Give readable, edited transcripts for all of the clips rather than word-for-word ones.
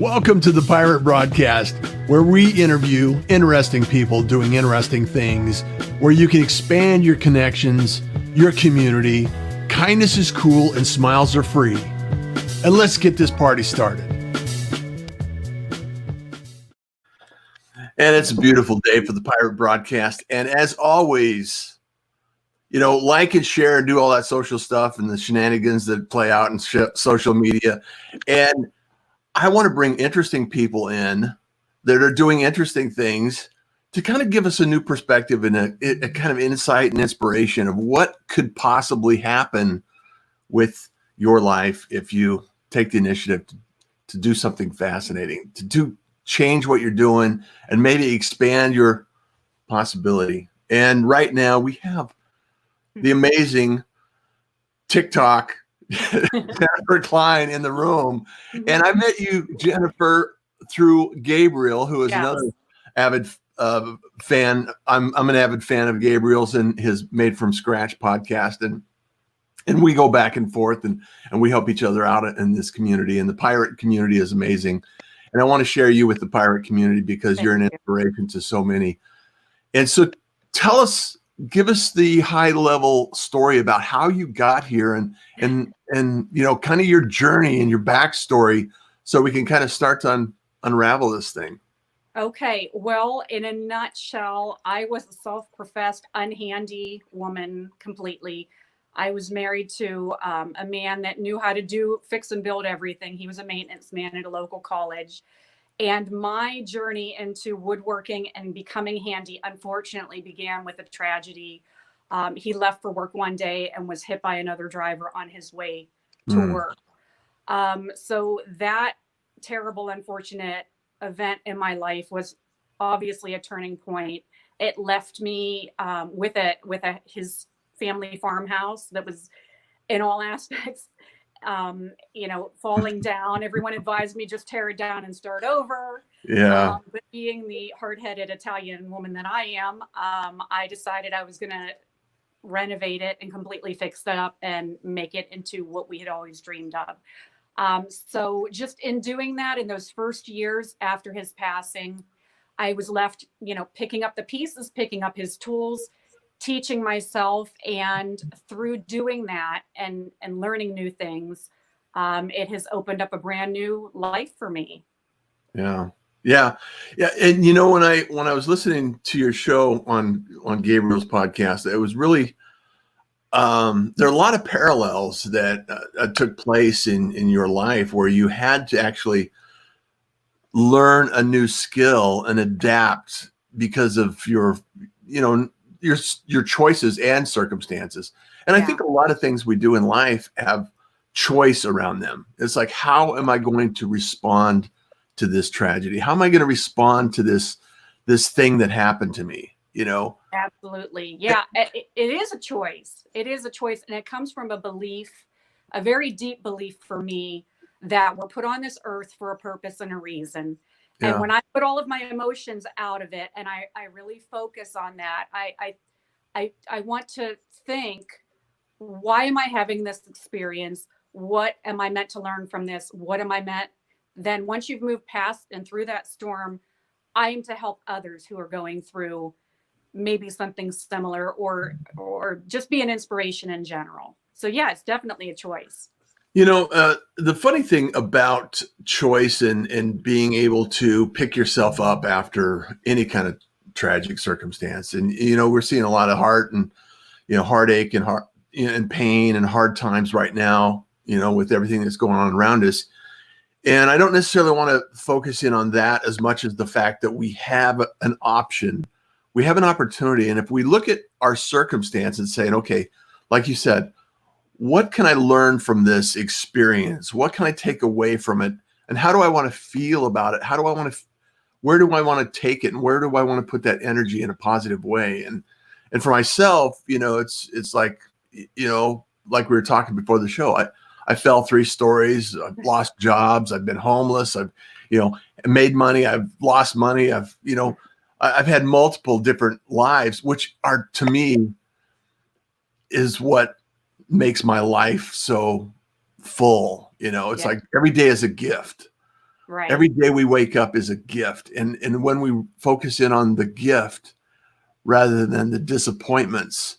Welcome to the Pirate Broadcast, where we interview interesting people doing interesting things, where you can expand your connections, your community. Kindness is cool and smiles are free. And let's get this party started. And it's a beautiful day for the Pirate Broadcast. And as always, like and share and do all that social stuff and the shenanigans that play out in social media. And I want to bring interesting people in that are doing interesting things to kind of give us a new perspective and a kind of insight and inspiration of what could possibly happen with your life if you take the initiative to do something fascinating, to change what you're doing and maybe expand your possibility. And right now we have the amazing Tik Tok Jennifer Cline in the room. And I met you, Jennifer, through Gabriel, who is another avid fan. I'm an avid fan of Gabriel's and his Made from Scratch podcast. And we go back and forth and we help each other out in this community. And the pirate community is amazing. And I want to share you with the pirate community because you're an inspiration to so many. And so give us the high level story about how you got here and kind of your journey and your backstory so we can kind of start to unravel this thing. Okay. Well, in a nutshell, I was a self-professed unhandy woman completely. I was married to a man that knew how to fix and build everything. He was a maintenance man at a local college. And my journey into woodworking and becoming handy, unfortunately, began with a tragedy. He left for work one day and was hit by another driver on his way to work. So that terrible, unfortunate event in my life was obviously a turning point. It left me with his family farmhouse that was in all aspects falling down. Everyone advised me just tear it down and start over. Yeah. But being the hard-headed Italian woman that I am, I decided I was going to renovate it and completely fix it up and make it into what we had always dreamed of. So just in doing that, in those first years after his passing, I was left, picking up the pieces, picking up his tools, teaching myself, and through doing that and learning new things, it has opened up a brand new life for me. Yeah. And when I was listening to your show on Gabriel's podcast, it was really there are a lot of parallels that took place in your life where you had to actually learn a new skill and adapt because of your choices and circumstances. And I think a lot of things we do in life have choice around them. It's like, how am I going to respond to this tragedy? How am I going to respond to this thing that happened to me? Absolutely. Yeah. It is a choice. It is a choice. And it comes from a belief, a very deep belief for me, that we're put on this earth for a purpose and a reason. Yeah. And when I put all of my emotions out of it and I really focus on that, I want to think, why am I having this experience? What am I meant to learn from this? What am I meant? Then once you've moved past and through that storm, I aim to help others who are going through maybe something similar or just be an inspiration in general. So yeah, it's definitely a choice. The funny thing about choice and being able to pick yourself up after any kind of tragic circumstance, and we're seeing a lot of heart and heartache and pain and hard times right now, with everything that's going on around us. And I don't necessarily want to focus in on that as much as the fact that we have an option, we have an opportunity. And if we look at our circumstance and saying, okay, like you said, what can I learn from this experience? What can I take away from it? And how do I want to feel about it? Where do I want to take it? And where do I want to put that energy in a positive way? And for myself, it's like, like we were talking before the show, I fell 3 stories, I've lost jobs, I've been homeless, I've, made money, I've lost money, I've had multiple different lives, which are, to me, is what makes my life so full. It's like every day is a gift. Right. Every day we wake up is a gift. And when we focus in on the gift rather than the disappointments,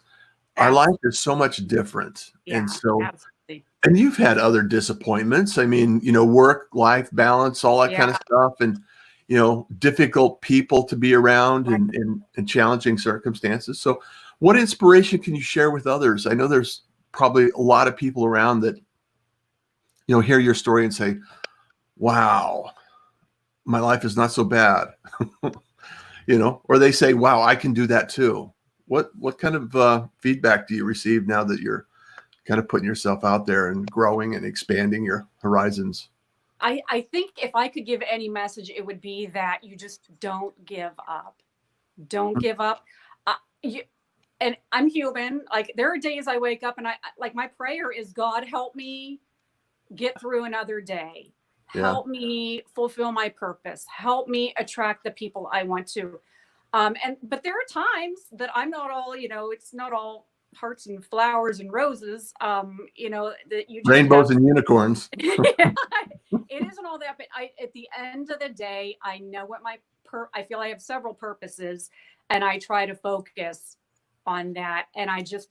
our life is so much different. Yeah, And so, absolutely. and you've had other disappointments. I mean, work, life balance, all that kind of stuff. And, difficult people to be around Right. and challenging circumstances. So what inspiration can you share with others? I know there's probably a lot of people around that, hear your story and say, wow, my life is not so bad, or they say, wow, I can do that too. What kind of feedback do you receive now that you're kind of putting yourself out there and growing and expanding your horizons? I think if I could give any message, it would be that you just don't give up. Don't give up. And I'm human. Like, there are days I wake up and my prayer is, God, help me get through another day. Help me fulfill my purpose. Help me attract the people I want to. But there are times that I'm not all, it's not all hearts and flowers and roses, that you just rainbows and unicorns. Yeah, it isn't all that, but at the end of the day, I know what I feel I have several purposes, and I try to focus on that. And I just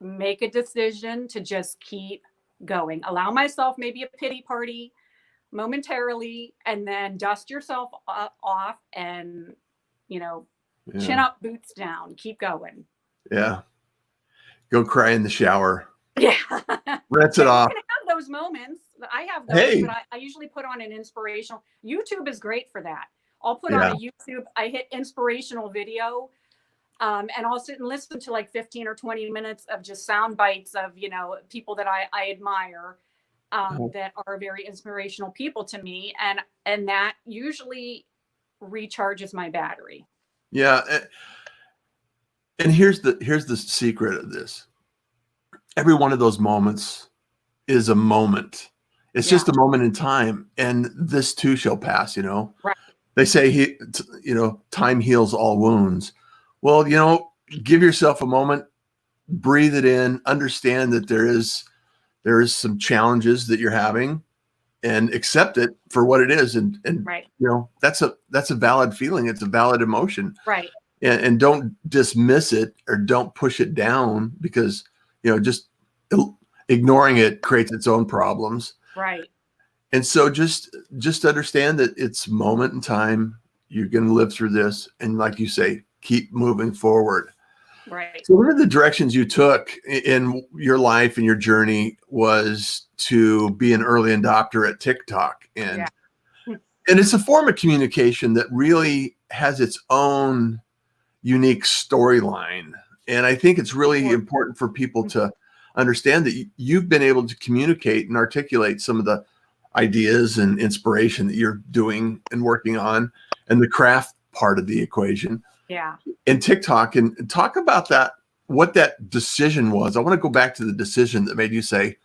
make a decision to just keep going, allow myself maybe a pity party momentarily, and then dust yourself off and, chin up, boots down, keep going. Yeah. Go cry in the shower. Yeah. Rinse it off. You can have those moments. I have those, but I usually put on an inspirational. YouTube is great for that. I'll put on a YouTube. I hit inspirational video, and I'll sit and listen to like 15 or 20 minutes of just sound bites of, people that I admire, that are very inspirational people to me. And that usually recharges my battery. Yeah. And here's the secret of this. Every one of those moments is a moment. It's just a moment in time, and this too shall pass, Right. They say, time heals all wounds. Well, give yourself a moment, breathe it in, understand that there is some challenges that you're having, and accept it for what it is. And right. That's a valid feeling. It's a valid emotion. Right. And don't dismiss it or don't push it down, because, just ignoring it creates its own problems. Right. And so just understand that it's a moment in time. You're going to live through this. And like you say, keep moving forward. Right. So one of the directions you took in your life and your journey was to be an early adopter at Tik Tok. And it's a form of communication that really has its own unique storyline. And I think it's really important for people to understand that you've been able to communicate and articulate some of the ideas and inspiration that you're doing and working on, and the craft part of the equation. Yeah. In TikTok, and talk about that, what that decision was. I want to go back to the decision that made you say,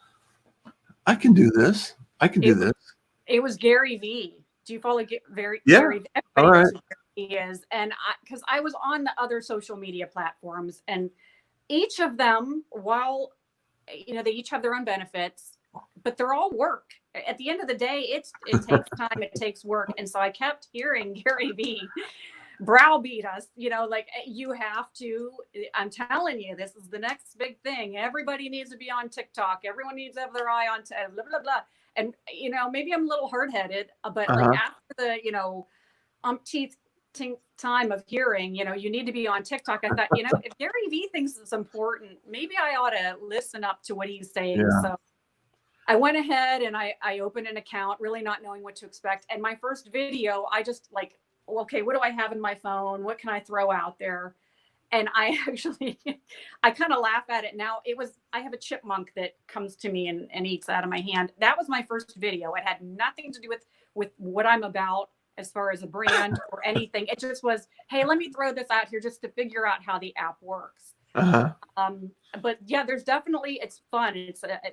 I can do this. I can do this. It was Gary V. Do you follow Gary? All right. He is. And because I was on the other social media platforms, and each of them, while, they each have their own benefits, but they're all work. At the end of the day, it takes time, it takes work. And so I kept hearing Gary V browbeat us, you have to, I'm telling you, this is the next big thing. Everybody needs to be on TikTok. Everyone needs to have their eye on blah, blah, blah. And, maybe I'm a little hard-headed, but like after the, umpteenth time of hearing, you need to be on TikTok, I thought, if Gary V thinks it's important, maybe I ought to listen up to what he's saying. Yeah. So I went ahead and I opened an account, really not knowing what to expect. And my first video, I just like, okay, what do I have in my phone? What can I throw out there? And I actually, I kind of laugh at it now. I have a chipmunk that comes to me and eats out of my hand. That was my first video. It had nothing to do with what I'm about as far as a brand or anything. It just was, hey, let me throw this out here just to figure out how the app works. But yeah, there's definitely, it's fun.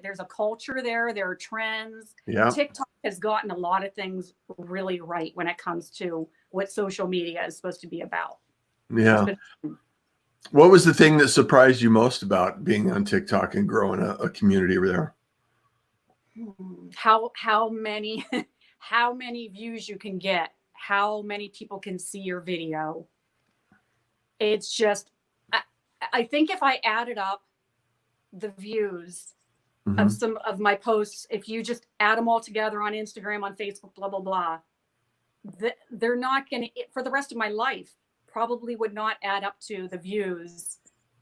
There's a culture there. There are trends. Yeah. TikTok has gotten a lot of things really right when it comes to what social media is supposed to be about. Yeah. What was the thing that surprised you most about being on TikTok and growing a community over there? How many how many views you can get, how many people can see your video. It's just, I think if I added up the views of some of my posts, if you just add them all together on Instagram, on Facebook, blah, blah, blah, they're not going to, for the rest of my life, probably would not add up to the views.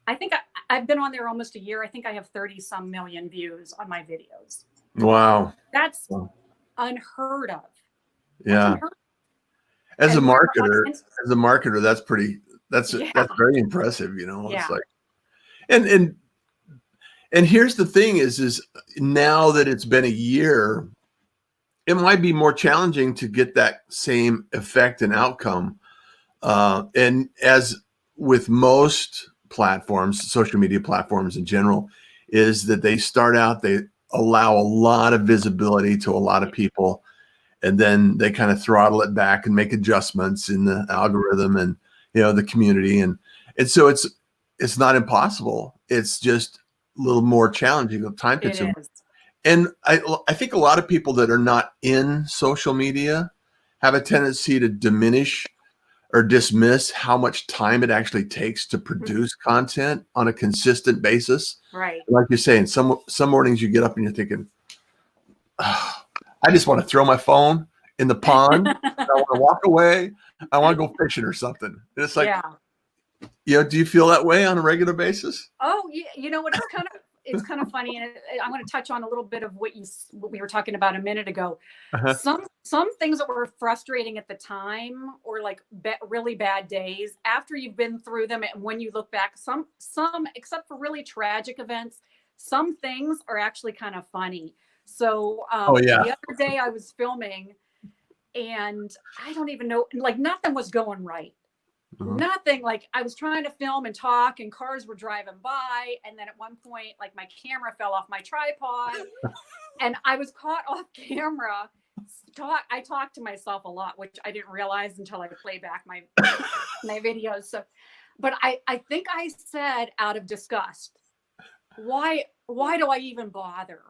I think I've been on there almost a year. I think I have 30 some million views on my videos. Wow. That's unheard of. Yeah. Unheard of. As a marketer, that's very impressive, you know. It's like, and here's the thing is now that it's been a year, it might be more challenging to get that same effect and outcome. And as with most platforms, social media platforms in general, is that they start out, they allow a lot of visibility to a lot of people, and then they kind of throttle it back and make adjustments in the algorithm and, you know, the community. And so it's not impossible. It's just a little more challenging, time consuming. And I think a lot of people that are not in social media have a tendency to diminish or dismiss how much time it actually takes to produce content on a consistent basis. Right. Like you're saying, some mornings you get up and you're thinking, I just want to throw my phone in the pond. I want to walk away. I want to go fishing or something. And it's like, you know, do you feel that way on a regular basis? Oh, yeah. You know what? It's kind of funny, and I'm going to touch on a little bit of what we were talking about a minute ago. Some things that were frustrating at the time, or like really bad days, after you've been through them, and when you look back, some except for really tragic events, some things are actually kind of funny. So the other day I was filming, and I don't even know, like nothing was going right. Nothing. Like I was trying to film and talk, and cars were driving by, and then at one point, like my camera fell off my tripod and I was caught off camera. I talk to myself a lot, which I didn't realize until I play back my videos. So, but I think I said, out of disgust, why do I even bother?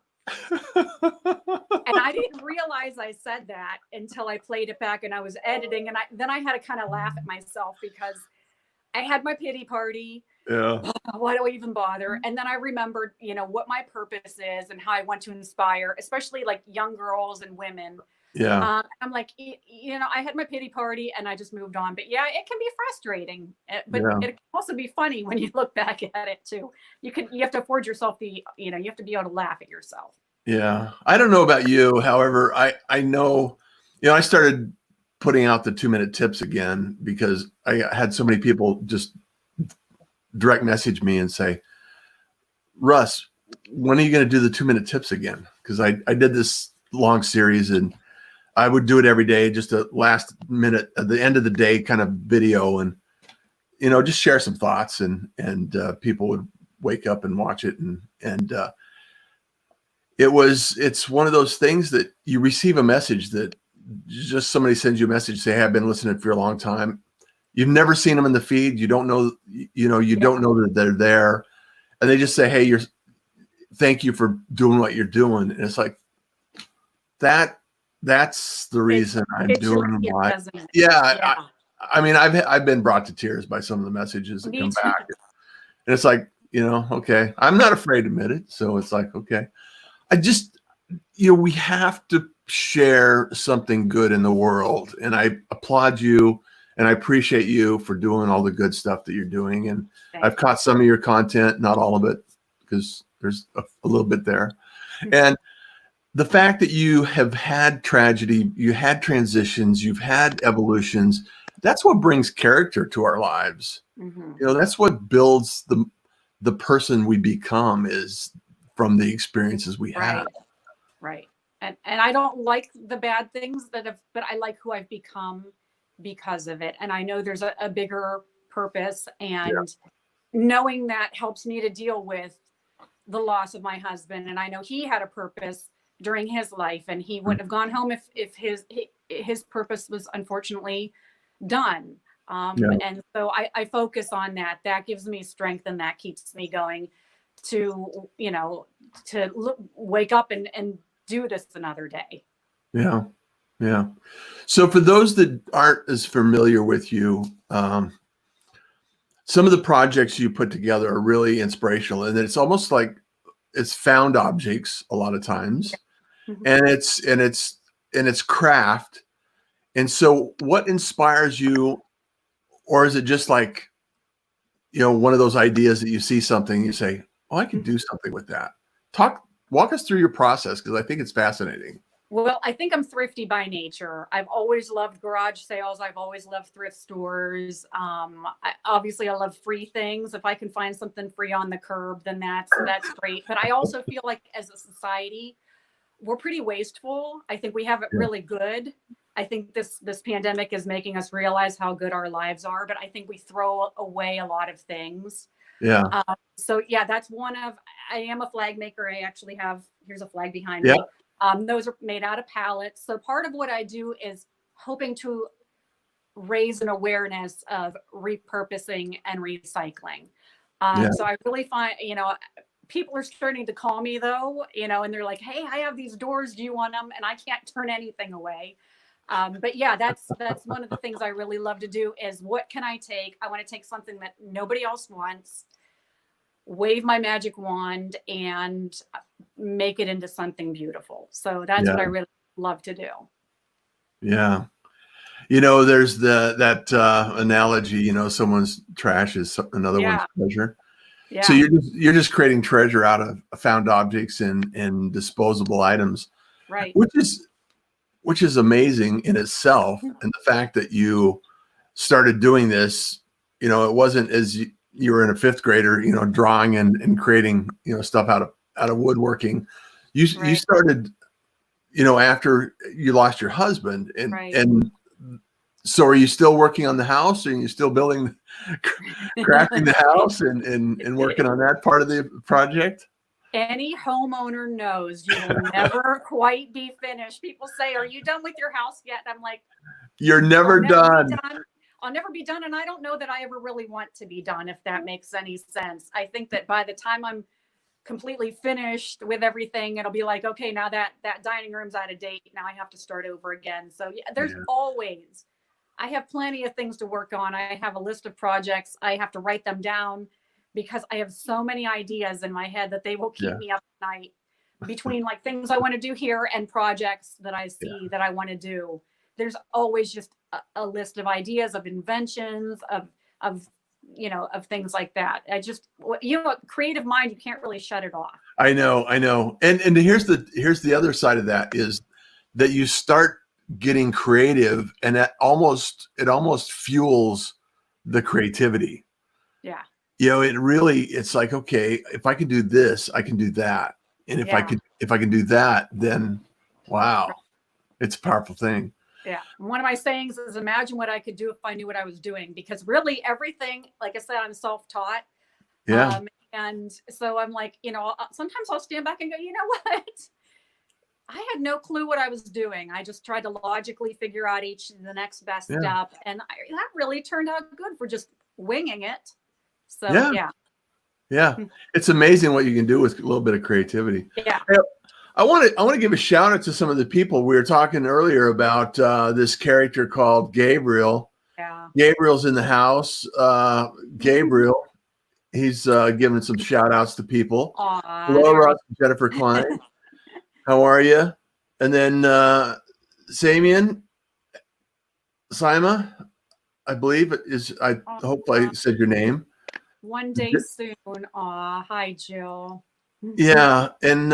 And I didn't realize I said that until I played it back and I was editing, and then I had to kind of laugh at myself because I had my pity party. Why do I even bother? And then I remembered, you know, what my purpose is and how I want to inspire, especially like young girls and women. I'm like, you know, I had my pity party and I just moved on. But yeah, it can be frustrating, but it can also be funny when you look back at it too. You have to afford yourself you have to be able to laugh at yourself. Yeah. I don't know about you. However, I know, you know, I started putting out the 2-minute tips again because I had so many people just direct message me and say, Russ, when are you going to do the 2-minute tips again? Because I did this long series and I would do it every day, just a last minute at the end of the day kind of video, and, you know, just share some thoughts, and people would wake up and watch it. And it's one of those things that you receive a message that just somebody sends you a message, say, hey, I've been listening for a long time. You've never seen them in the feed. You don't know, don't know that they're there. And they just say, hey, thank you for doing what you're doing. And it's like, that's the reason I'm doing why. I mean, I've been brought to tears by some of the messages that come back. And it's like, you know, okay, I'm not afraid to admit it. So it's like, okay, we have to share something good in the world. And I applaud you and I appreciate you for doing all the good stuff that you're doing. And I've caught some of your content, not all of it, because there's a little bit there. And the fact that you have had tragedy, you had transitions, you've had evolutions, that's what brings character to our lives. You know, that's what builds the person we become, is from the experiences we have. Right. And I don't like the bad things but I like who I've become because of it. And I know there's a bigger purpose, and knowing that helps me to deal with the loss of my husband. And I know he had a purpose during his life, and he wouldn't have gone home if his purpose was unfortunately done. And so I focus on that. That gives me strength, and that keeps me going to, you know, to wake up and do this another day. Yeah. Yeah. So for those that aren't as familiar with you, some of the projects you put together are really inspirational, and it's almost like it's found objects a lot of times, Mhm. and it's craft. And so what inspires you, or is it just like, one of those ideas that you see something, you say, oh, I could do something with that. Walk us through your process, because I think it's fascinating. Well, I think I'm thrifty by nature. I've always loved garage sales. I've always loved thrift stores. Obviously, I love free things. If I can find something free on the curb, then that's great. But I also feel like as a society, we're pretty wasteful. I think we have it really good. I think this pandemic is making us realize how good our lives are. But I think we throw away a lot of things. Yeah. So yeah, that's one of. I am a flag maker. I actually have. Here's a flag behind Yeah. me. Those are made out of pallets. So part of what I do is hoping to raise an awareness of repurposing and recycling. Yeah. So I really find, people are starting to call me though, and they're like, hey, I have these doors. Do you want them? And I can't turn anything away. But yeah, that's one of the things I really love to do is what can I take? I want to take something that nobody else wants, wave my magic wand and make it into something beautiful. So that's what I really love to do. Yeah. There's that analogy, someone's trash is another one's treasure. Yeah. So you're just creating treasure out of found objects and disposable items. Right. Which is amazing in itself. And the fact that you started doing this, it wasn't as you were in a fifth grader, drawing and creating, stuff out of woodworking. You started, after you lost your husband, and so are you still working on the house? Or are you still building, crafting the house and working on that part of the project? Any homeowner knows you will never quite be finished. People say, are you done with your house yet? I'm like, you're never done. I'll never be done. And I don't know that I ever really want to be done, if that makes any sense. I think that by the time I'm completely finished with everything, it'll be like, okay, now that dining room's out of date. Now I have to start over again. So yeah, there's always, I have plenty of things to work on. I have a list of projects. I have to write them down because I have so many ideas in my head that they will keep me up at night between like things I want to do here and projects that I see that I want to do. There's always just a list of ideas, of inventions, of things like that. Creative mind, you can't really shut it off. I know. And here's the other side of that is that you start getting creative, and it almost fuels the creativity. Yeah. It's like, okay, if I can do this, I can do that. And if I can do that, then wow, it's a powerful thing. Yeah. One of my sayings is imagine what I could do if I knew what I was doing, because really everything, like I said, I'm self-taught. Yeah. And so I'm like, sometimes I'll stand back and go, you know what? I had no clue what I was doing. I just tried to logically figure out the next best step. And that really turned out good for just winging it. So, yeah. It's amazing what you can do with a little bit of creativity. Yeah. I want to give a shout out to some of the people. We were talking earlier about this character called Gabriel. Yeah. Gabriel's in the house. Gabriel, he's giving some shout outs to people. Hello, Russ and Jennifer Cline. How are you? And then Sima, I believe I hope I said your name. One day soon. Hi, Jill. Yeah. And,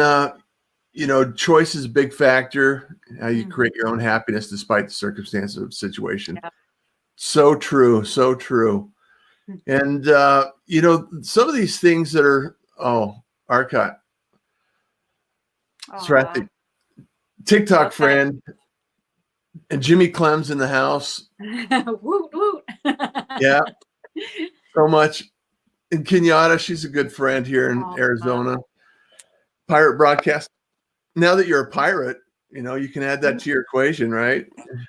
choice is a big factor. How you create your own happiness despite the circumstances of the situation. Yeah. So true. So true. And, some of these things that are, Arcot. That's right. Tik Tok friend. And Jimmy Clem's in the house. Woot, woot. Yeah. So much. And Kenyatta, she's a good friend here in Arizona. Piratebroadcast. Now that you're a pirate, you can add that to your equation, right?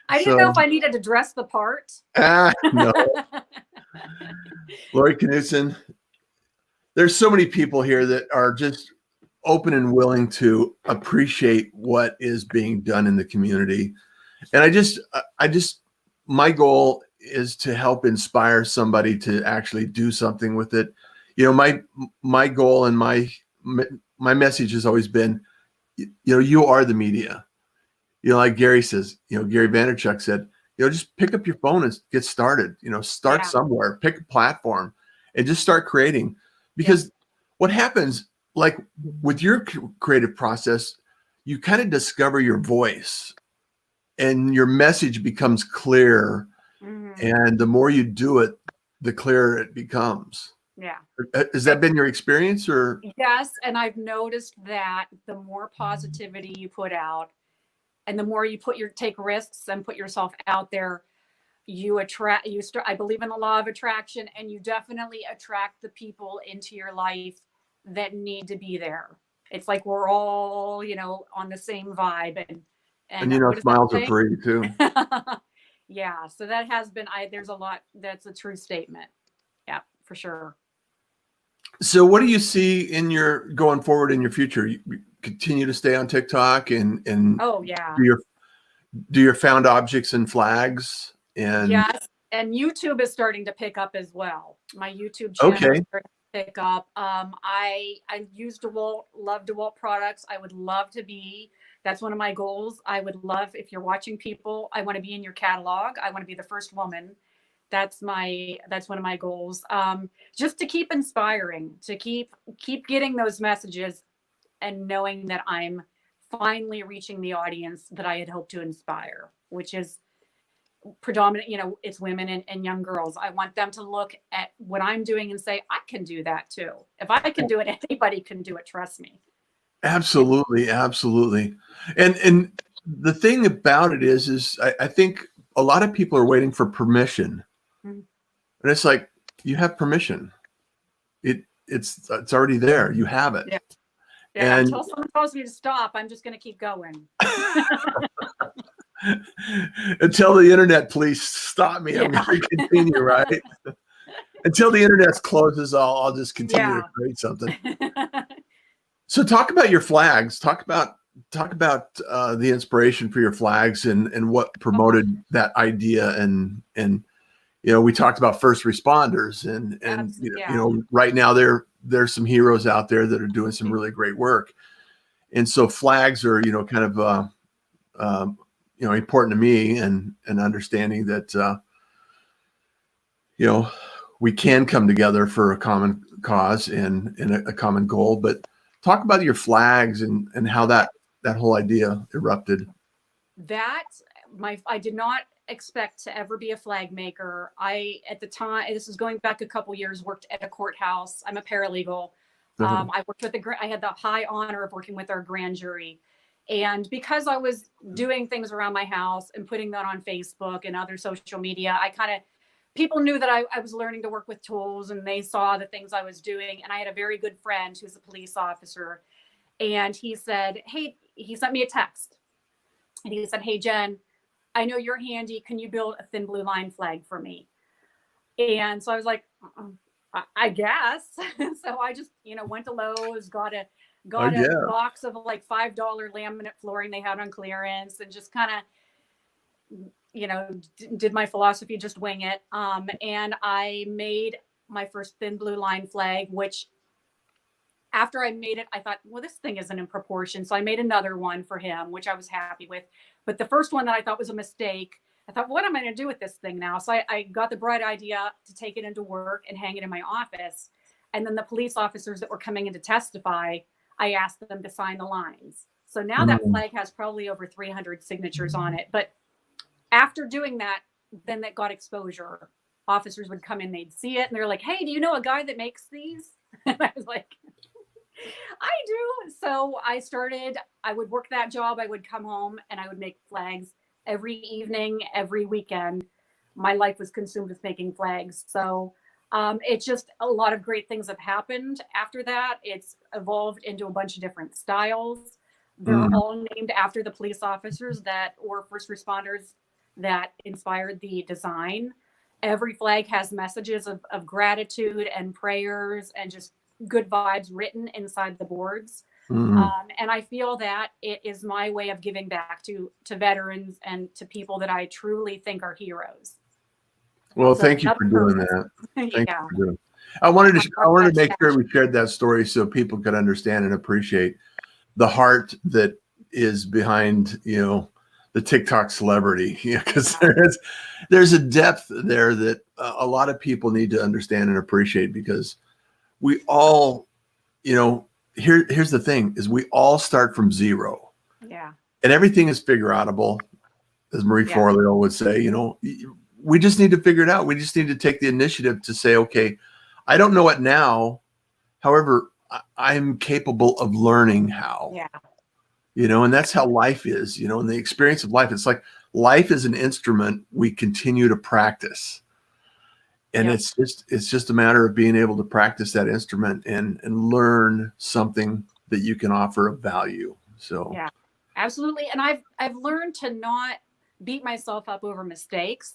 I didn't know if I needed to dress the part. No. Lori Knudsen. There's so many people here that are just open and willing to appreciate what is being done in the community. And I just, my goal is to help inspire somebody to actually do something with it. You know, my goal and my message has always been, you know, you are the media. You know, like Gary says, you know, Gary Vaynerchuk said, you know, just pick up your phone and get started. You know, start somewhere, pick a platform, and just start creating. Because what happens, like with your creative process, you kind of discover your voice, and your message becomes clear. And the more you do it, the clearer it becomes. Yeah. Has that been your experience, or? Yes, and I've noticed that the more positivity you put out, and the more you take risks and put yourself out there, I believe in the law of attraction, and you definitely attract the people into your life that need to be there. It's like we're all, you know, on the same vibe, And you know, what is that smiles are saying? free too. Yeah, so that has been there's a lot, that's a true statement. Yeah, for sure. So what do you see in your going forward in your future? You continue to stay on TikTok and Oh yeah. do your found objects and flags, and Yes, and YouTube is starting to pick up as well. My YouTube channel is starting to pick up. I use DeWalt, love DeWalt products. I would love to be. That's one of my goals. I would love, if you're watching people, I want to be in your catalog. I want to be the first woman. That's one of my goals. Just to keep inspiring, to keep getting those messages, and knowing that I'm finally reaching the audience that I had hoped to inspire, which is predominant, you know, it's women and young girls. I want them to look at what I'm doing and say, I can do that too. If I can do it, anybody can do it. Trust me. absolutely, absolutely. And the thing about it is I think a lot of people are waiting for permission, and it's like, you have permission. It's already there. You have it. Yeah. And until someone tells me to stop, I'm just going to keep going. until the internet police stop me, I'm going to continue, right? Until the internet closes, I'll just continue to create something. So talk about your flags. Talk about the inspiration for your flags, and what promoted that idea, and you know, we talked about first responders, and you know, right now there's some heroes out there that are doing some really great work, and so flags are, you know, kind of you know, important to me, and understanding that you know, we can come together for a common cause and a common goal. But talk about your flags and how that whole idea erupted. I did not expect to ever be a flag maker. At the time, this is going back a couple years, worked at a courthouse. I'm a paralegal. I worked with I had the high honor of working with our grand jury. And because I was doing things around my house and putting that on Facebook and other social media, people knew that I was learning to work with tools, and they saw the things I was doing. And I had a very good friend who's a police officer. And he said, hey, he sent me a text. And he said, hey, Jen, I know you're handy. Can you build a thin blue line flag for me? And so I was like, I guess. So I just, you know, went to Lowe's, got a box of like $5 laminate flooring they had on clearance, and just kind of, you know, did my philosophy, just wing it. And I made my first thin blue line flag, which after I made it, I thought, well, this thing isn't in proportion. So I made another one for him, which I was happy with. But the first one that I thought was a mistake, I thought, what am I going to do with this thing now? So I got the bright idea to take it into work and hang it in my office. And then the police officers that were coming in to testify, I asked them to sign the lines. So now that flag has probably over 300 signatures on it. But after doing that, then that got exposure. Officers would come in, they'd see it, and they're like, hey, do you know a guy that makes these? And I was like, I do. So I would work that job. I would come home and I would make flags every evening, every weekend. My life was consumed with making flags. So it's just a lot of great things have happened after that. It's evolved into a bunch of different styles. They're all named after the police officers or first responders that inspired the design. Every flag has messages of gratitude and prayers and just good vibes written inside the boards. Mhm. And I feel that it is my way of giving back to veterans and to people that I truly think are heroes. Well, So thank you another for doing purpose. that. Thank you Yeah. for doing. I wanted My to I heart wanted to touch make sure passion. we shared that story so people could understand and appreciate the heart that is behind, the TikTok celebrity, because Yeah. there's a depth there that a lot of people need to understand and appreciate, because we all, here's the thing is we all start from zero, Yeah. and everything is figure outable, as Marie Yeah. Forleo would say. We just need to figure it out. We just need to take the initiative to say, okay, I don't know it now. However, I'm capable of learning how. Yeah. And that's how life is, and the experience of life. It's like life is an instrument we continue to practice. And Yep. it's just a matter of being able to practice that instrument and learn something that you can offer of value. So Yeah. Absolutely. And I've learned to not beat myself up over mistakes,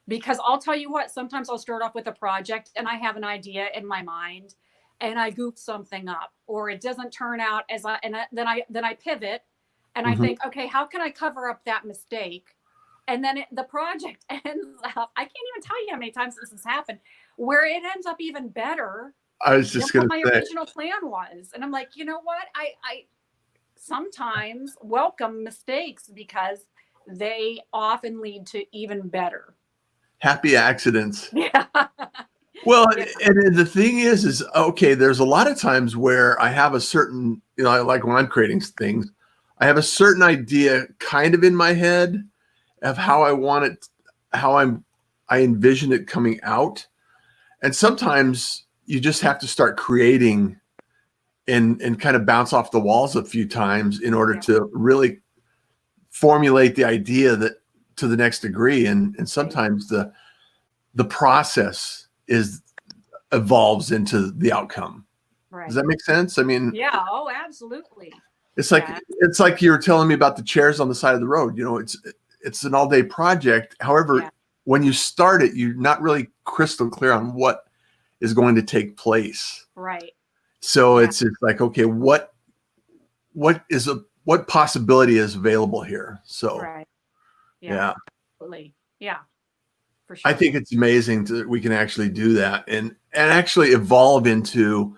because I'll tell you what, sometimes I'll start off with a project and I have an idea in my mind and I goof something up, or it doesn't turn out as then I pivot and I mhm. think, okay, how can I cover up that mistake? And then the project ends up, I can't even tell you how many times this has happened, where it ends up even better I was than just what going my to say, original plan was. And I'm like, you know what? I sometimes welcome mistakes because they often lead to even better. happy accidents. Yeah. Well, Yeah. and the thing is okay, there's a lot of times where I have a certain, like when I'm creating things, I have a certain idea kind of in my head of how I want it, how I envision it coming out. And sometimes you just have to start creating and kind of bounce off the walls a few times in order Yeah. to really formulate the idea that to the next degree. And Right. sometimes the process evolves into the outcome. Does Right. that make sense? I mean, Yeah. Oh, absolutely. it's like Yeah. it's like you were telling me about the chairs on the side of the road. It's an all-day project. However, Yeah. when you start it, you're not really crystal clear on what is going to take place. Right. So Yeah. it's like, okay, what possibility is available here? So Right. Yeah. yeah, Absolutely. Yeah. For I sure. think it's amazing that we can actually do that and actually evolve into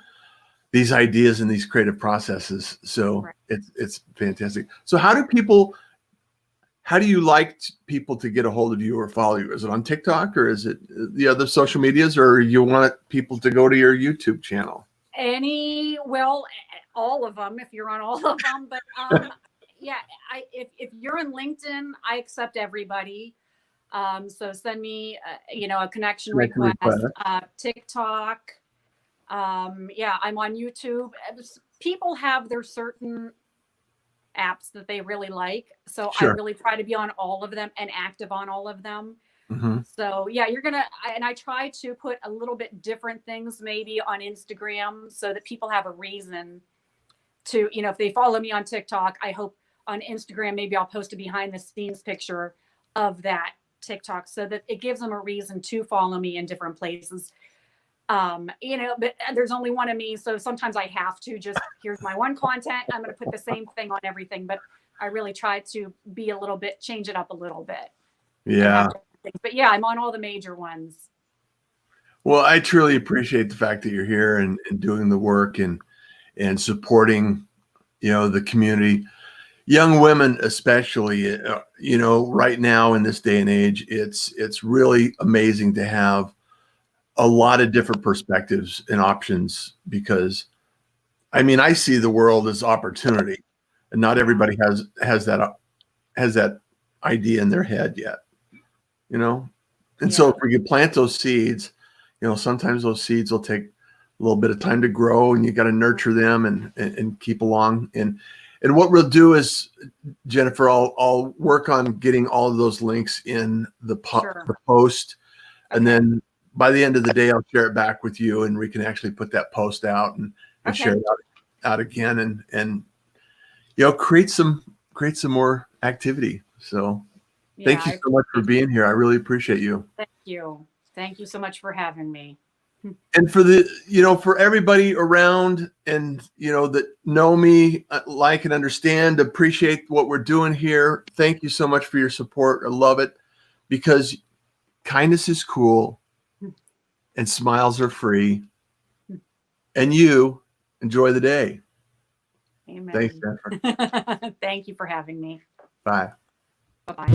these ideas and these creative processes. So Right. it's fantastic. So how do you like people to get a hold of you or follow you? Is it on TikTok, or is it the other social medias, or you want people to go to your YouTube channel? Well, all of them, if you're on all of them, but yeah, if you're on LinkedIn, I accept everybody. So send me, a connection Connection request. request. TikTok. Yeah, I'm on YouTube. People have their certain apps that they really like, so I Sure. really try to be on all of them and active on all of them. Hmm. So yeah, and I try to put a little bit different things maybe on Instagram so that people have a reason to, if they follow me on TikTok, I hope on Instagram, maybe I'll post a behind the scenes picture of that TikTok so that it gives them a reason to follow me in different places. But there's only one of me. So sometimes I have to just, here's my one content. I'm going to put the same thing on everything, but I really try to be a little bit, change it up a little bit and have Yeah. different things. But yeah, I'm on all the major ones. Well, I truly appreciate the fact that you're here and doing the work and supporting, the community, young women especially. Right now in this day and age, it's really amazing to have a lot of different perspectives and options, because I mean, I see the world as opportunity, and not Yeah. everybody has that idea in their head yet, you know. And so Yeah. if we could plant those seeds, sometimes those seeds will take a little bit of time to grow, and you got to nurture them and keep along. And what we'll do is, Jennifer, I'll work on getting all of those links in the Sure. post, and Okay. then by the end of the day, I'll share it back with you, and we can actually put that post out and share Okay. it out again, and create some more activity. So Yeah. thank you I so much for appreciate being here. I really appreciate you. Thank you. Thank you so much for having me. And for for everybody around and, that know me, like and understand, appreciate what we're doing here. Thank you so much for your support. I love it because kindness is cool and smiles are free. And you enjoy the day. Amen. Thanks, Jennifer. Thank you for having me. Bye. Bye-bye.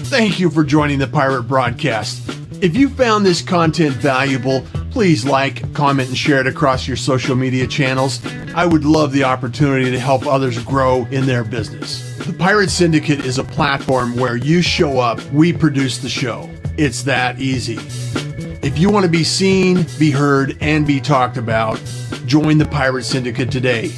Thank you for joining the Pirate Broadcast. If you found this content valuable, please like, comment, and share it across your social media channels. I would love the opportunity to help others grow in their business. The Pirate Syndicate is a platform where you show up, we produce the show. It's that easy. If you want to be seen, be heard, and be talked about, join the Pirate Syndicate today.